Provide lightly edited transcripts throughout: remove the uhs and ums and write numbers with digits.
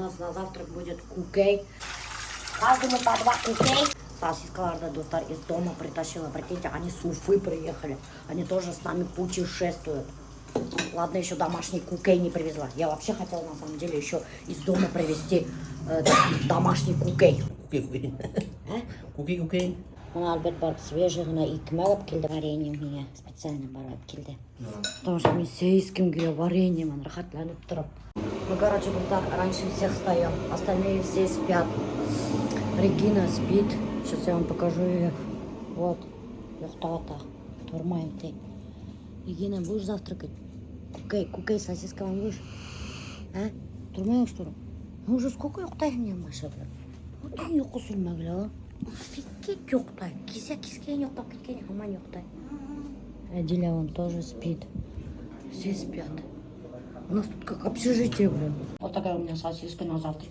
нас на завтрак будет кукей. Каждому по 2 кукей. Сосискаларды достар из дома притащила. Прикиньте, они с Уфы приехали. Они тоже с нами путешествуют. Ладно, еще домашний кукей не привезла. Я вообще хотела, на самом деле, еще из дома привезти домашний кукей. Кукей. Она Альберт барып свежий ғана икмә алып келді. Варенье мне специально барып келді. Потому что мне сейским келіп варенье, man рахатланып тұрып. Мы, короче, когда раньше всех встаем, остальные все спят. Регина спит. Сейчас я вам покажу ее. Вот. Йохтата. Турмаем ты. Регина, будешь завтракать? Кукей с сосисками будешь? А? Турмаем, что ли? Ну уже сколько йоқтайын Маша, блин? Вот он йоқы сүрмәгілі, а? Офигеть йоқтай. Кисе-кискен йоқтап кеткен, аман йоқтай. Диля, он тоже спит. Все спят. У нас тут как общежитие, блин. Вот такая у меня сосиска на завтрак.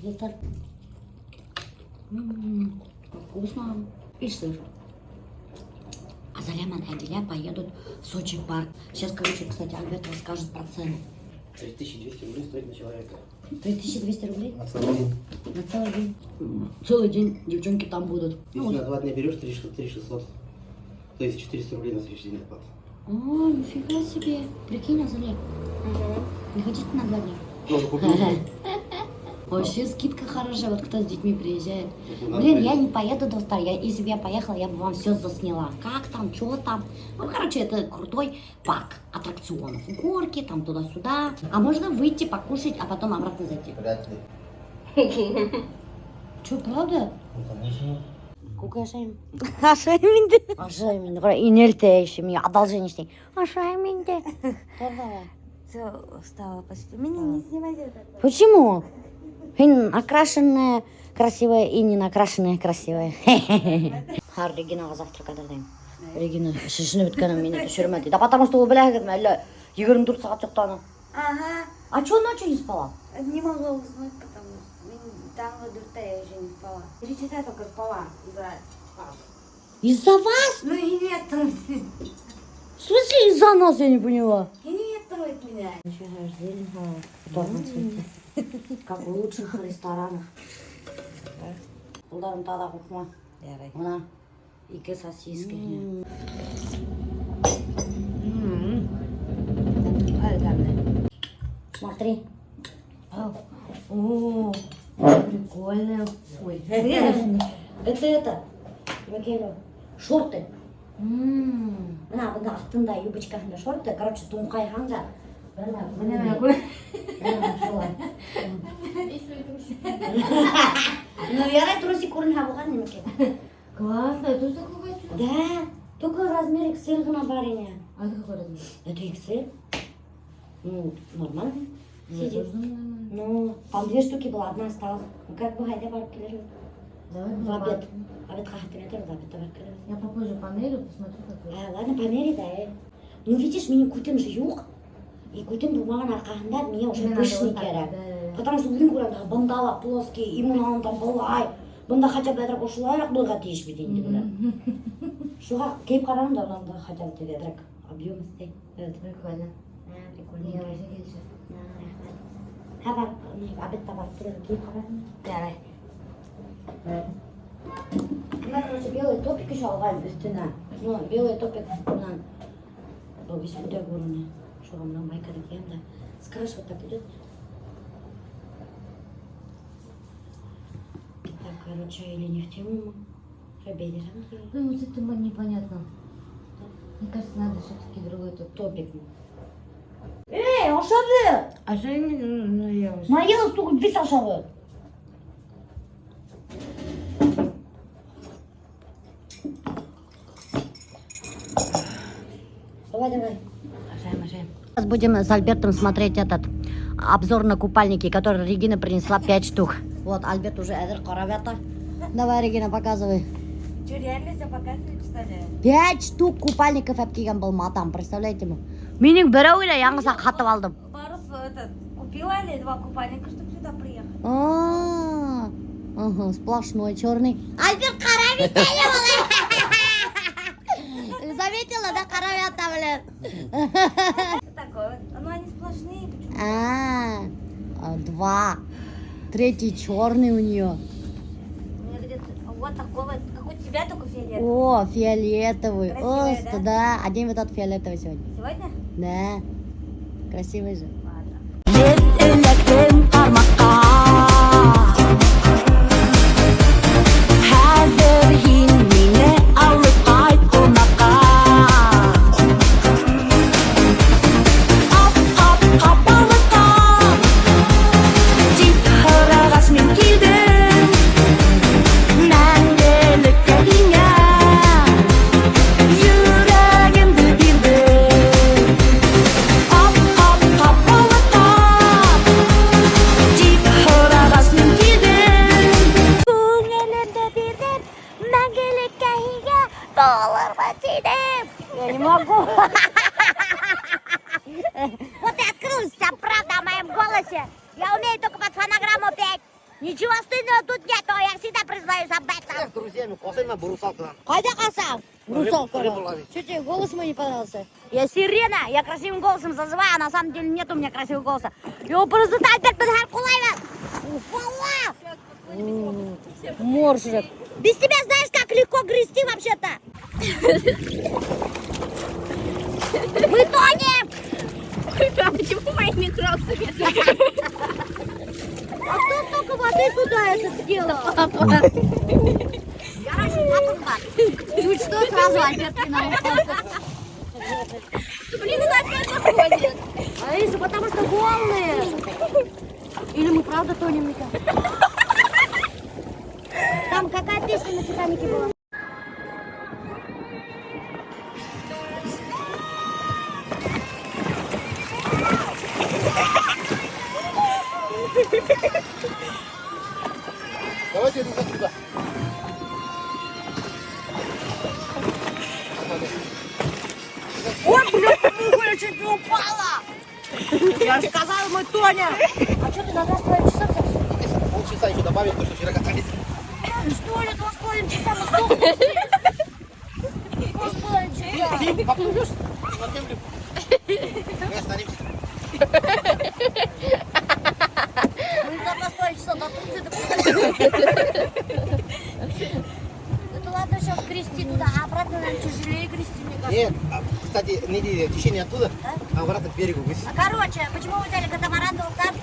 Вкусно. И сыр. А Заляман и Диля поедут в Сочи парк. Сейчас, короче, кстати, Альберт расскажет про цену. 3200 рублей стоит на человека. 3200 рублей? На целый день. На целый день. Целый день девчонки там будут. Если на 2 дня берешь, 3600. То есть 400 рублей на следующий день доплата. О, нифига себе. Прикинь, Азалия. Не хотите на 2 дня? Тоже купил. Вообще скидка хорошая, вот кто с детьми приезжает. Блин, я не поеду до Стар. Если бы я поехала, я бы вам все засняла. Как там, что там. Ну, короче, это крутой парк аттракционов. Горки, там туда-сюда. А можно выйти, покушать, а потом обратно зайти. Вряд ли. Что, правда? Ну, конечно. Кукашайм. Ашайменде. Ашайм. Инельте еще мне одолжение штей. Ашайменде. Давай. Все, устала почти. Меня не снимайте это. Почему? Окрашенная красивая и не накрашенная красивая. Регинаға завтрак дайым. Регина шешініп өткенім мені түсірмеді. Да потому что ол біләгім әлі 24 сағат жоқтаны. Ага. А чё ночью не спала? Не могла уснуть, потому что там вот до я еще не спала. 3 часа только спала из-за вас. Из-за вас? Ну и нет, В смысле из-за нас, я не поняла. и не трогает меня. Как в лучших ресторанах. Ұлдарым тада қоқма. Мына 2 сосиски. Смотри. О, прикольно. Ой, Это. Макело. Шорты. Мына астында юбочкасында шорты. Короче, тоңқайғанда. Ну, я трусик көрініп алған немеке. Классно, это тоже такой хочу. Да, только размер XL ғана бар ене. А это какой размер? Это XL. Ну, нормально. Сидит. Нормально. Ну, там 2 штуки было, одна осталась. Ну, как бы хайда барып келер. Давай В мы обед. Обед қағатып етер, в обед барып келер. Я попозже померю, посмотрю какой. Ладно, помери, да. Ну, видишь, менің көтем же жоқ. И көтем болмаған арқасында мне уже пышный керек. Потому что бүгін көремін, бұндала плоский, и мұнда былай. Бұнда хотя бы әдірек ұшылайрақ бұлға тиішпе дейінді білем. Шуға кейіп қарағым да бұнда хотя бы әдірек объем істей. Прикольно. Прикольно. Я вообще келші. Хабар, обедта барып келер, кейіп қарағым. Давай. Я, короче, белый топик еще алған үстіне. Ну, белый топик бұнан. Бұл весь бұдай көріне. Шуға мұнан майканы кием да. Скраш вот так идет. Так, короче, или не в тему. Проберем. Ну, вот это непонятно. Мне кажется, надо все-таки другой Топик. Эй, ашабы! А что я не наелась? Наелась только весь ашабы. Давай. Ашаем. Сейчас будем с Альбертом смотреть этот обзор на купальники, который Регина принесла 5 штук. Вот, Альберт уже эдер каравята. Давай, Регина, показывай. Что, реально все показывает, что ли? 5 штук купальников я киген был матам, представляете ме? Менің біреуіне яңғыса қатып алдым. Барус этот, купила ли 2 купальника, чтобы сюда приехать? Ага, сплошной черный. Альберт каравит, заметила, да, каравята, блин? Что такое? Ну они сплошные, почему? 2. третий черный у нее. У меня где-то вот такой вот, как у тебя, только фиолетовый. О, фиолетовый. Красивый, О, да? Одень вот этот фиолетовый сегодня. Сегодня? Да. Красивый же. Ладно. Я не могу. Вот и открылась вся правда о моем голосе. Я умею только под фонограмму петь. Ничего стыдного тут нет, но я всегда признаюсь об этом. С друзьями косаем по русалкам. Қайда қалсам? Русалка. Что тебе голос мой не понравился? Я сирена, я красивым голосом зазываю, а на самом деле нет у меня красивого голоса. Я просто так подхар кулайва. Уфала! Моржик. Без тебя знаешь, как легко грести вообще-то? Мы тонем! А почему мои микрофоны? А кто столько воды сюда это сделал? Я раньше папа. Чуть что сразу Альбертки на Блин, это опять заходит. Алиса, потому что голые. Или мы правда тонем, Мика? Там какая песня на Титанике была? Давайте иду сюда. Ой, блядь, я чуть не упала! Я же сказала, мы тонем! А что ты на 2,5 часа взялся? Полчаса еще добавить, потому что вчера катались. Что ли, 2,5 часа мы сдохли? 2,5 часа! Ты поплывешь на землю? Мы остановимся. Мы за 2,5 часа до Турции доплыли. Это ладно сейчас грести туда, а обратно нам тяжелее грести, мне кажется. Нет, кстати, не течение оттуда, а обратно к берегу высадить. Короче, почему мы взяли катамаран Долтар?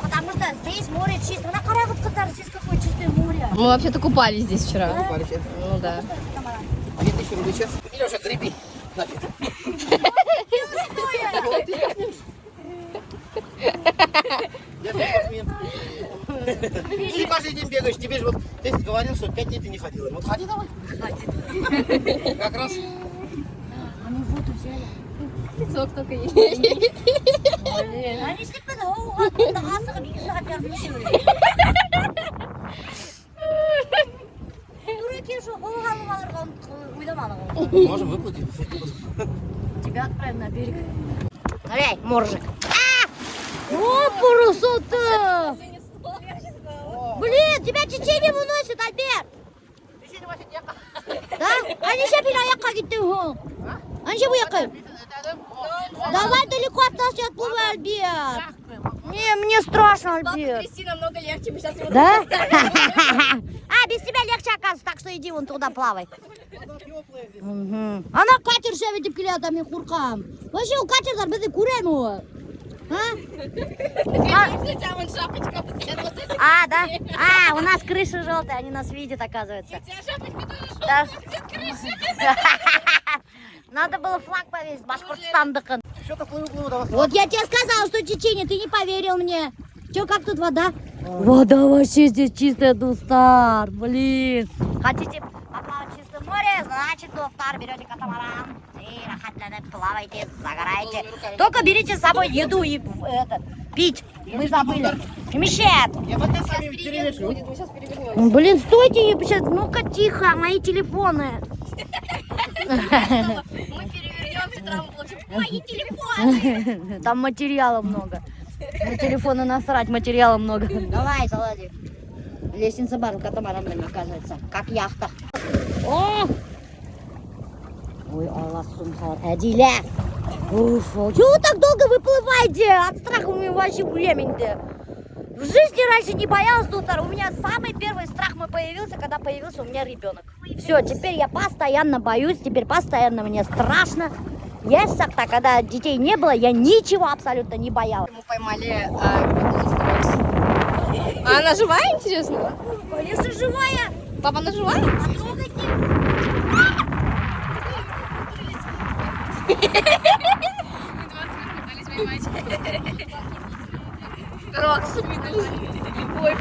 Потому что здесь море чистое. На Карагат Катар, здесь какое чистое море. Мы вообще-то купались здесь вчера. Купались, это. Ну да. 2000 рублей час. Или уже греби. Нафиг. Я Ты каждый день бегаешь, тебе же вот, ты говорил, что 5 дней ты не ходила. Вот ходи давай. Как раз. А мы воду взяли. Песок только есть. Блин, они слепые, да, асыға бикі сағат järgmisi. Тура екен шо, қол қалып алырға ойламадың ғой. Можем выплатить. Тебя отправим на берег. Эй, моржик. О, красота! Блин, тебя течением уносит, Альберт. Да? Они сейчас переехали, как ты гол. Они сейчас уехали. Давай далеко от нас не отплывай, Альберт. Не, мне страшно, Альберт. Грести намного легче, мы сейчас его... Да? А, без тебя легче оказывается, так что иди вон туда плавай. Ана катер шеве деп келеді, мен қорқам. Вообще, ол катердар бізді көре ме ол? А, да? А, у нас крыша желтая, они нас видят, оказывается. Да. Надо было флаг повесить, Башкортостандыкын. Что такое углу давай? Вот я тебе сказала, что течение, ты не поверил мне. Че, как тут вода? Вода вообще здесь чистая, Дустар, блин. Хотите поплавать в чистом море, значит, Дустар, берете катамаран и рахатлянып плавайте, загорайте. Только берите с собой еду и это, пить. Мы забыли. Мещет. Я потом с вами перемешиваю. Мы сейчас перевернем. Блин, стойте, сейчас, ну-ка, тихо, мои телефоны. Мы перевернемся, там получим мои телефоны. Там материала много. На телефоны насрать, материала много. Давай, Салади. Лестница бар, катамаранами оказывается. Как яхта. О! Ой, Аллах сумхар. Адиля. Уф, чего вы так долго выплываете? От страха у меня вообще времени-то. В жизни раньше не боялась, доктор. У меня самый первый страх мой появился, когда появился у меня ребенок. Все, теперь я постоянно боюсь, теперь постоянно мне страшно. Есть так, когда детей не было, я ничего абсолютно не боялась. Мы поймали А она живая, интересно? Конечно, живая. Папа, она живая? Потрогайте. Рокс, медузы. Ой,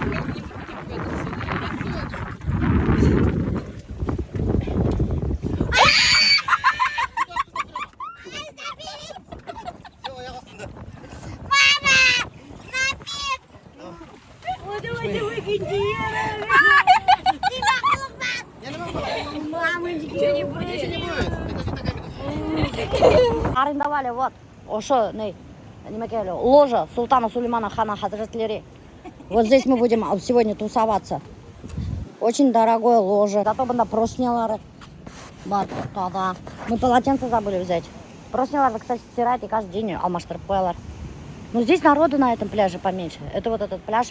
давайте выкиньте ее. Мамочки. Ничего не будет. Это же такая медуза. Арендовали вот ошо ложа султана Сулеймана хана хазратлери. Вот здесь мы будем сегодня тусоваться. Очень дорогое ложе. Зато бында проснялары. Вот, да. Мы полотенце забыли взять. Просняларды, кстати, стирать и каждый день алмаштырып коялар. Но здесь народу на этом пляже поменьше. Это вот этот пляж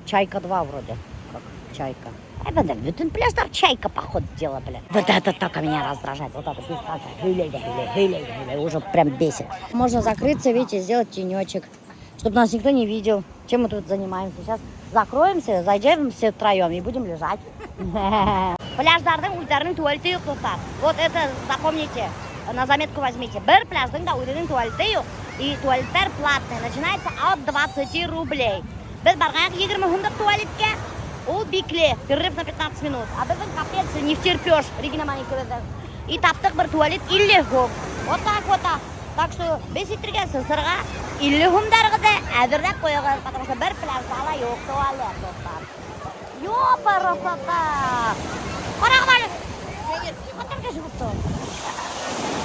Чайка 2 вроде. Как Чайка. Bütün пляждар Чайка, походу, дело, блядь. Вот это только меня раздражает. Вот это пиздата. Уже прям бесит. Можно закрыться, видите, сделать тенечек, чтобы нас никто не видел, чем мы тут занимаемся. Сейчас закроемся, зайдем все втроем и будем лежать. Пляждардың уйдардың туалеты yok, достар. Вот это запомните, на заметку возьмите. Бір пляждың да уйдардың туалеты yok. И туалеттер платный. Начинается от 20 рублей. Біз барғанық 20 хүндік туалетке. Ол бикле, перерыв на 15 минут. А біздің капец не втерпешь, Регина маникюрда. И таптық бір туалет 50 хум. Вот так. Так что беситтерге сысырға 50 хумдарғыды әдірдеп қойығыз. Потому что бір пляждала yok туалет, достар. Ёпарасата. Қарағым әлі. Қатырға живут-то.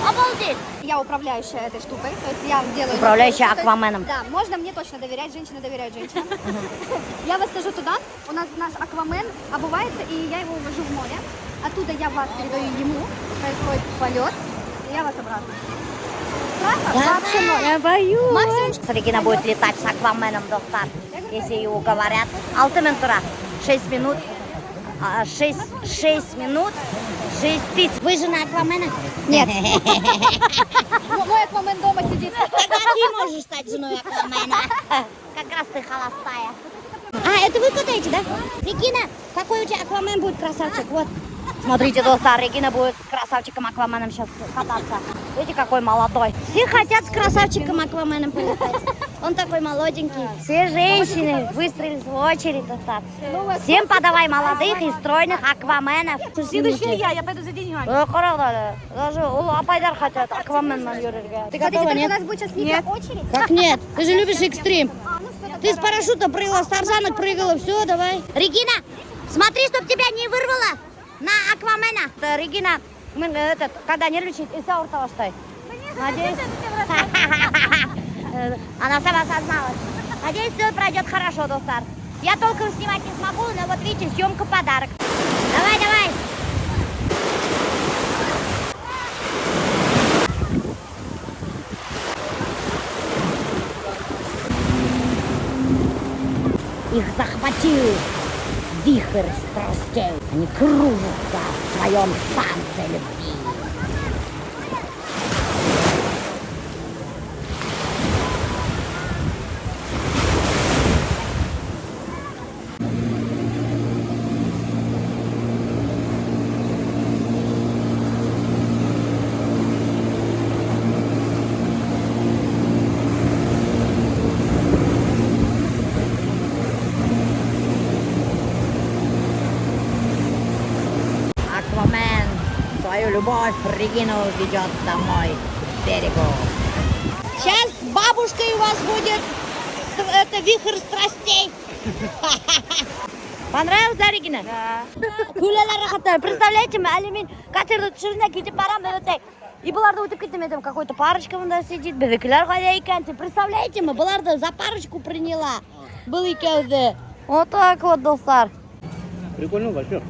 Обалдеть. Я управляющая этой штукой, то есть я делаю... Управляющая то есть, акваменом. Да, можно мне точно доверять, женщины доверяют женщинам. Я вас сажу туда, у нас наш аквамен обувается, и я его увожу в море. Оттуда я вас передаю ему, происходит полет, и я вас обратно. Страшно? Вообще ноль. Я боюсь. Максимум... Регина будет летать с акваменом, доктор, если ее уговорят. 6 минут, 6 минут, 6 минут, 6 тысяч. Вы жена аквамена? Нет. Мой аквамен дома сидит. Тогда ты можешь стать женой аквамена. Как раз ты холостая. А, это вы катаете, да? Регина, какой у тебя аквамен будет красавчик? Вот. Смотрите, доктор, Регина будет с красавчиком акваменом сейчас кататься. Видите, какой молодой. Все хотят с красавчиком акваменом полетать. Он такой молоденький. Все женщины выстроились в очередь, доктор. Всем подавай молодых и стройных акваменов. Следующая я пойду за деньгами. Даже апайдар хотят акваменом юрерге. Ты готова, У нет? нас будет сейчас микро-очередь. Как нет? Ты же любишь экстрим. Ну, всё, Ты с парашюта прыгала, с тарзанок прыгала, все, давай. Регина, смотри, чтоб тебя не вырвало на аквамена. Да, Регина, когда нервничает, и вся уртова стой. Надеюсь. Она сама созналась. Надеюсь, все пройдет хорошо, доктор. Я толком снимать не смогу, но вот видите, съемка подарок. Давай. Их захватил вихрь страстей. Они кружатся в своем танце любви. Аквамен свою любовь Регину ведет домой к берегу. Сейчас с бабушкой у вас будет это вихрь страстей. Понравилось, да, Регина? Да. Представляете, мы алюмин катерді түсіріне кетіп барамын, и бұларды өтіп кетем, какой-то парочка мында сидит, біздікілер қайда екен. Представляете, мы бұларды за парочку приняла. Был екеуді. Вот так вот, достар. Прикольно вообще.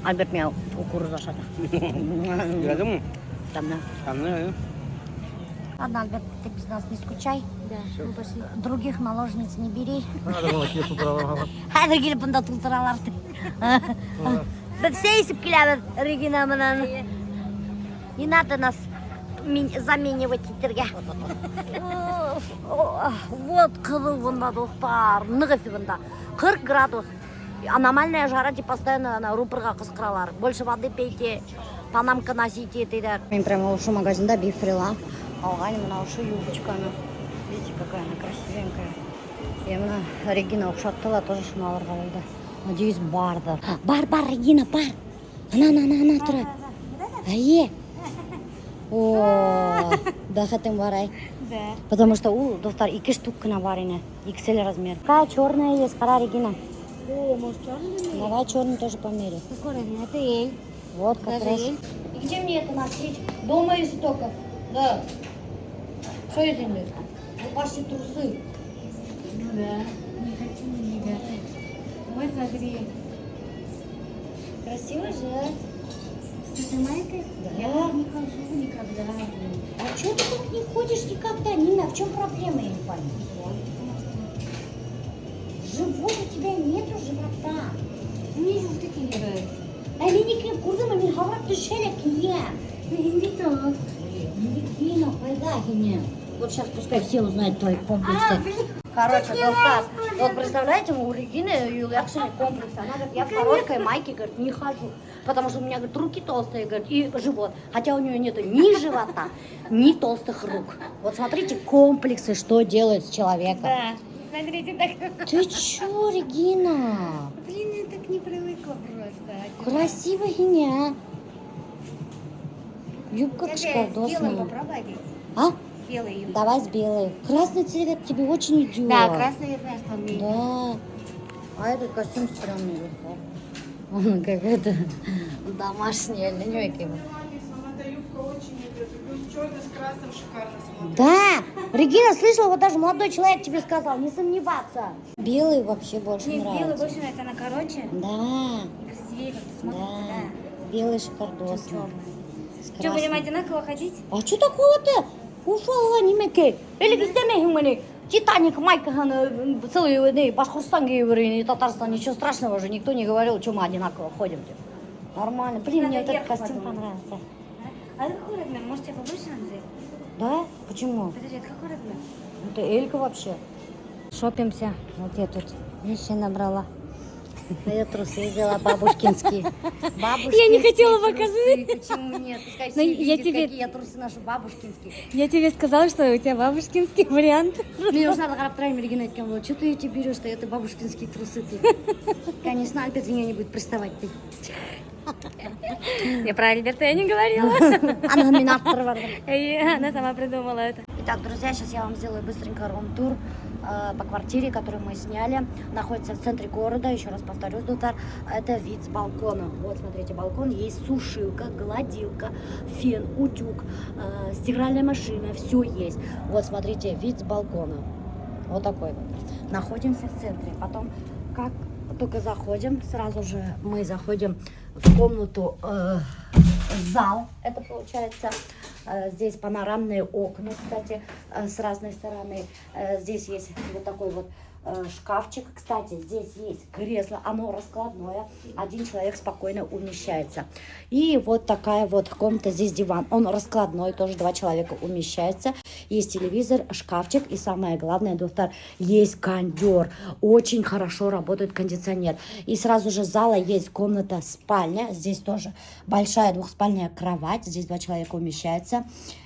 Альберт меня кукуруза шата. Gördün mü? Там, да. Kanlı ya. Ладно, Альберт, ты без нас не скучай. Да, мы пошли. Других наложниц не бери. Надо было Хәзер килеп бында тултыралар. Без сейсіп келеміз Регина менен. Не надо нас заменивать иттерге. Вот кызыл бында достар, нығып бында. 40 градус. Аномальная жара, типа постоянно на рупорға қысқыралар. Больше воды пейте, панамка носите дейді. Мен прямо ушу магазинда бифрила. Алған мына ушу юбочканы. Видите, какая она красивенькая. Я мына Регина ұқшаттыла, тоже шуны алырға болды. Надеюсь, бардыр. Бар, Регина, бар. Ана тұрады. Әйе. О, бәхетің бар, ай. Да. Потому что у достар 2 штук кына бар ине. XL размер. Какая черная есть, қара, Регина. О, может, черный? Давай черный тоже померяй. Какой размер? Это Эль. Вот как Даже раз. Эль. И где мне это носить? Дома если только. Да. Что это нет? Ваши трусы. Ну да. Не хочу, ребята. Вот смотри. Красиво же. Ты маленькая? Да. Я так не хожу никогда. А что ты так не ходишь никогда, Нина? В чем проблема, я не пойму? Живот у тебя нету живота. Мне же вот такие не нравятся. Әлинеке күрдіңмі, мен хабар түшелі кіне. Не то. Регина, пойда кіне. Вот сейчас пускай все узнают твои комплексы. Короче, достав. Вот представляете, у Регины юлякшими комплексы. Она говорит, я в короткой майке, говорит, не хожу. Потому что у меня, говорит, руки толстые, говорит, и живот. Хотя у нее нету ни живота, ни толстых рук. Вот смотрите, комплексы, что делают с человеком. Да. Смотрите, так. Ты чё, Регина? Блин, я так не привыкла просто. Красиво, Геня. Юбка Белым шикардосная. попробуй одеть. А? С белой юбкой. Давай с белой. Красный цвет тебе очень идет. Да, красный я знаю, что он мне. Да. А этот костюм стрёмный. Он какой-то домашний, оленёкий. Эта юбка очень идет. Плюс черный с красным шикарно смотрится. Да! Регина, слышала, вот даже молодой человек тебе сказал, не сомневаться. Белый вообще больше Мне белый нравится. больше нравится, она короче. Да, И красивее как-то да. смотрится, Белый да. шикардосный. Черный. С Что, будем красным. одинаково ходить? А что такого-то? Ушла немеке. Или где Титаник майканы целый Башкортостан и Татарстан. Ничего страшного же, никто не говорил, что мы одинаково ходим. Нормально. Блин, мне Надо этот вверх костюм подумать. понравился. А это какой размер? Может, тебе побольше надо взять? Да? Почему? Подожди, это какой размер? Это Элька вообще. Шопимся. Вот я тут вещи набрала. А я трусы взяла бабушкинские. Я не хотела показывать. Почему нет? Пускай Но все я видят, тебе- какие я трусы ношу бабушкинские. Я тебе сказала, что у тебя бабушкинский вариант. Мне нужно қарап тұрайын Регина айтқан, что ты эти берешь-то, это бабушкинские трусы ты. Конечно, Альберт меня не будет приставать ты. Я про Альберта я не говорила. Она меня оторвала. Она сама придумала это. Итак, друзья, сейчас я вам сделаю быстренько рум-тур по квартире, которую мы сняли. Находится в центре города, еще раз повторюсь, Дутар. Это вид с балкона. Вот, смотрите, балкон, есть сушилка, гладилка, фен, утюг, стиральная машина, все есть. Вот, смотрите, вид с балкона. Вот такой вот. Находимся в центре. Потом, как только заходим, сразу же мы заходим в комнату, зал, это получается. Здесь панорамные окна, кстати, с разной стороны. Здесь есть вот такой вот шкафчик. Кстати, здесь есть кресло, оно раскладное. Один человек спокойно умещается. И вот такая вот комната, здесь диван. Он раскладной, тоже 2 человека умещается. Есть телевизор, шкафчик. И самое главное, доктор, есть кондер. Очень хорошо работает кондиционер. И сразу же с зала есть комната спальня. Здесь тоже большая двухспальная кровать. Здесь 2 человека умещается.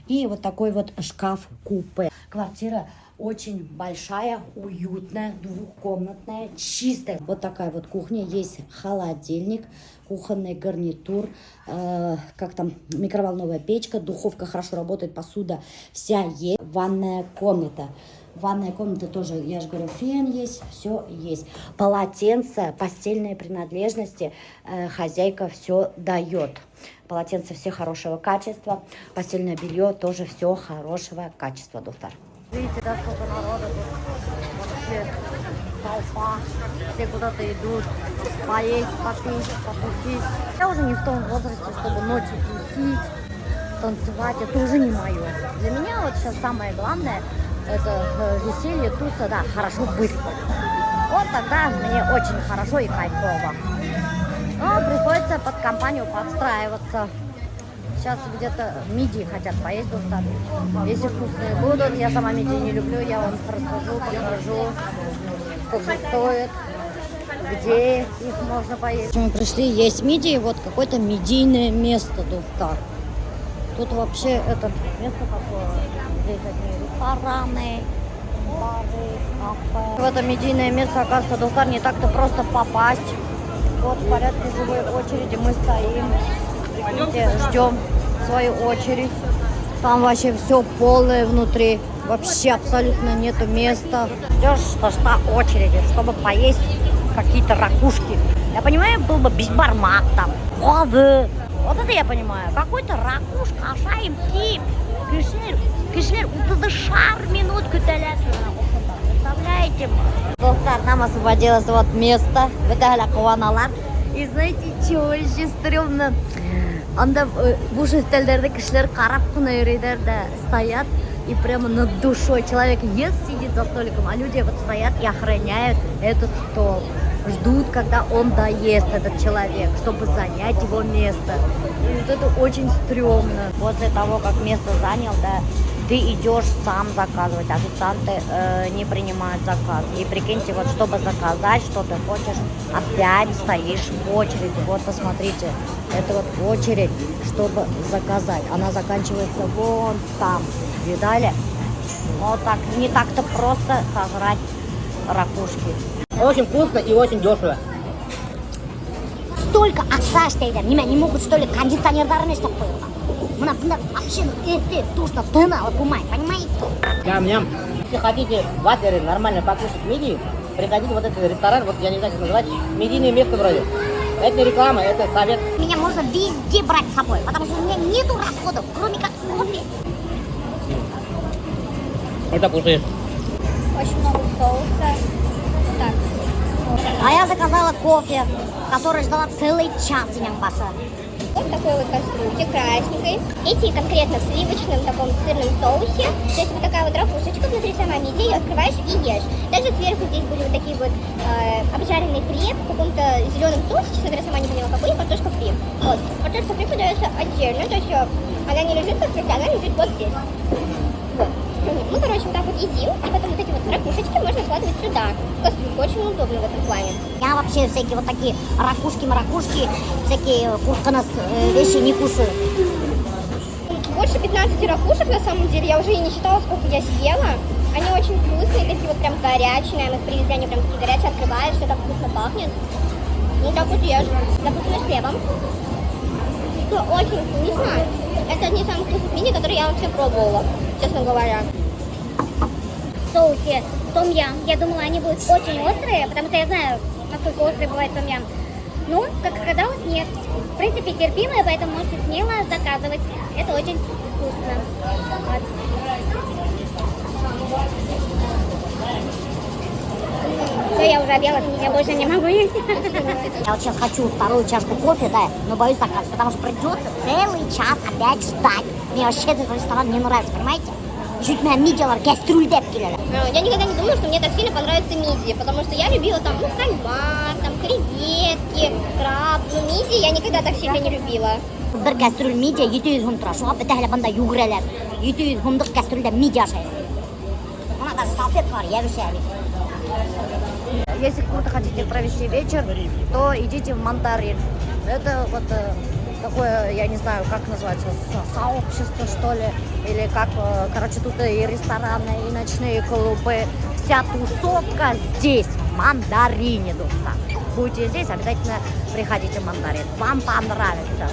И вот такой вот шкаф-купе. Квартира очень большая, уютная, двухкомнатная, чистая. Вот такая вот кухня. Есть холодильник, кухонный гарнитур, как там, микроволновая печка, духовка хорошо работает, посуда вся есть. Ванная комната. Ванная комната тоже, я же говорю, фен есть, все есть. Полотенце, постельные принадлежности, хозяйка все дает. Полотенца все хорошего качества, постельное белье тоже все хорошего качества, доктор. Видите, да, сколько народа тут, вообще толпа, все куда-то идут, поесть, попить, потусить. Я уже не в том возрасте, чтобы ночью тусить, танцевать это уже не мое. Для меня вот сейчас самое главное это веселье, туса, да, хорошо выспать. Вот тогда мне очень хорошо и кайфово. Но приходится под компанию подстраиваться. Сейчас где-то мидии хотят поесть Духтар. Если вкусные будут, я сама мидии не люблю, я вам расскажу, покажу, сколько стоит, где их можно поесть. Мы пришли есть мидии, вот какое-то мидийное место Духтар. Тут вообще это место такое, здесь одни рестораны, бары, кафе. В это медийное место, оказывается, Духтар не так-то просто попасть. Вот в порядке живой очереди мы стоим, прикиньте, ждем свою очередь. Там вообще все полное внутри, вообще абсолютно нету места. Ждешь что очереди, чтобы поесть какие-то ракушки. Я понимаю, был бы бишбармак там, воды. Вот это я понимаю. Какой-то ракушка, ашайым тип. Кишler, это шар минут күтәләсен. Представляете? Достар, нам освободилось вот место. Бетәгәлә куаналар. И знаете, что очень стрёмно? Анда буш өстәлдәрдә кешеләр карап кына йөриләр дә стоят. И прямо над душой человек ест, сидит за столиком, а люди вот стоят и охраняют этот стол. Ждут, когда он доест, этот человек, чтобы занять его место. И вот это очень стрёмно. После того, как место занял, да, ты идешь сам заказывать. Официанты не принимают заказ. И прикиньте, вот чтобы заказать, что ты хочешь, опять стоишь в очереди. Вот посмотрите, это вот очередь, чтобы заказать. Она заканчивается вон там. Видали? Вот так. Не так-то просто сожрать ракушки. Очень вкусно и очень дешево. Столько акса штейдер. Не могут, что ли, кондиционердарный, чтобы было. Вообще, тушно, тына, вот умай, понимаете? Ням-ням. Если хотите ваферы нормально покушать мидии, приходите в вот этот ресторан, вот я не знаю, как называть, медийное место вроде. Это не реклама, это совет. Меня можно везде брать с собой, потому что у меня нету расходов, кроме как кофе. Это кушаешь. Очень много соуса. Так. А я заказала кофе, который ждала целый час, Инямбаша. Вот такой вот кастрюльке красненькой. Эти конкретно в сливочном таком сырном соусе. То есть вот такая вот ракушечка внутри сама мидии, ее открываешь и ешь. Также сверху здесь были вот такие вот обжаренный креп в каком-то зеленом соусе, честно говоря, сама не поняла какой, и картошка фри. Вот. Картошка фри подается отдельно, то есть она не лежит в картошке, она лежит вот здесь. Вот. Мы, короче, вот так вот едим, и потом вот эти вот ракушечки можно складывать сюда. Кастрюлька очень удобно в этом плане. Я вообще всякие вот такие ракушки-маракушки, всякие кушканас вещи не кушаю. Больше 15 ракушек на самом деле, я уже и не считала, сколько я съела. Они очень вкусные, такие вот прям горячие, нам их привезли, они прям такие горячие, открываешь, все так вкусно пахнет. Ну так вот ешь, допустим, с хлебом. Это очень вкусно. Это одни из самых вкусных мини, которые я вообще пробовала, честно говоря. В соусе том-ям, я думала, они будут очень острые, потому что я знаю, насколько острый бывает том-ям. Ну, как оказалось, нет. В принципе, терпимые, поэтому можете смело заказывать. Это очень вкусно. Вот. Все, я уже объелась, я больше не могу есть. Я вот сейчас хочу вторую чашку кофе, да, но боюсь заказывать, потому что придется целый час опять ждать. Мне вообще этот ресторан не нравится, понимаете? Чуть меня мидиалар, кастрюль депкили. Я никогда не думала, что мне так сильно понравится мидии, потому что я любила там кальмар, там креветки, краб, но мидии я никогда так сильно не любила. Bir кастрюль мидия 700 сум тора. Шуңа бетәһле бында югырәләр. 700 сумдык кастрюльдә мидия ашай. Ана даже салфетка бар, я вешаю. Если круто хотите провести вечер, то идите в Мандарин. Это вот такое, я не знаю, как называется, сообщество, что ли, или как, короче, тут и рестораны, и ночные клубы. Вся тусовка здесь, в Мандарине, Духтар. Будете здесь, обязательно приходите в Мандарин. Вам понравится.